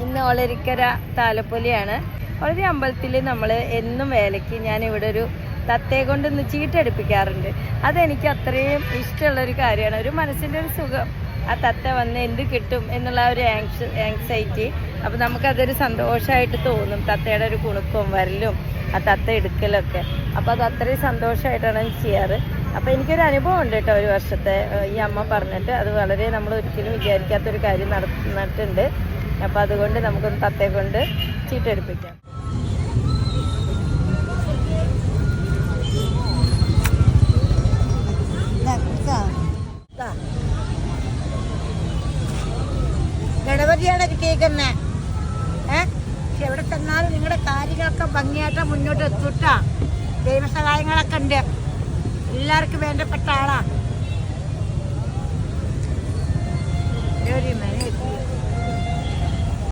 ഇന്ന് ഒളരിക്കര താലപ്പൊലിയാണ്. വളരെ അമ്പലത്തിൽ നമ്മൾ എന്നും വേലയ്ക്ക് ഞാൻ ഇവിടെ ഒരു തത്തയെ കൊണ്ട് ഇന്ന് ചീട്ടെടുപ്പിക്കാറുണ്ട്. അതെനിക്ക് അത്രയും ഇഷ്ടമുള്ളൊരു കാര്യമാണ്. ഒരു മനസ്സിൻ്റെ ഒരു സുഖം, ആ തത്ത വന്ന് എന്ത് കിട്ടും എന്നുള്ള ഒരു ആങ്സൈറ്റി. അപ്പോൾ നമുക്കതൊരു സന്തോഷമായിട്ട് തോന്നും, തത്തയുടെ ഒരു കുണുക്കവും വരലും ആ തത്ത എടുക്കലൊക്കെ. അപ്പോൾ അത് അത്രയും സന്തോഷമായിട്ടാണ് ചെയ്യാറ്. അപ്പോൾ എനിക്കൊരു അനുഭവം ഉണ്ട് കേട്ടോ, ഒരു വർഷത്തെ ഈ അമ്മ പറഞ്ഞിട്ട്. അത് വളരെ നമ്മൾ ഒരിക്കലും വിചാരിക്കാത്തൊരു കാര്യം നടന്നിട്ടുണ്ട്. അപ്പോൾ അതുകൊണ്ട് നമുക്കൊന്ന് തത്തയെ കൊണ്ട് ചീട്ടെടുപ്പിക്കാം. ഗണപതിയാണ് ഇത് കേൾക്കുന്നേ. പക്ഷെ എവിടെ ചെന്നാലും നിങ്ങളുടെ കാര്യങ്ങളൊക്കെ ഭംഗിയായിട്ട് മുന്നോട്ട് എത്തൂട്ടാ. ദൈവസഹായങ്ങളൊക്കെ ഉണ്ട്, എല്ലാവർക്കും വേണ്ടപ്പെട്ട ആളാ. ഒരു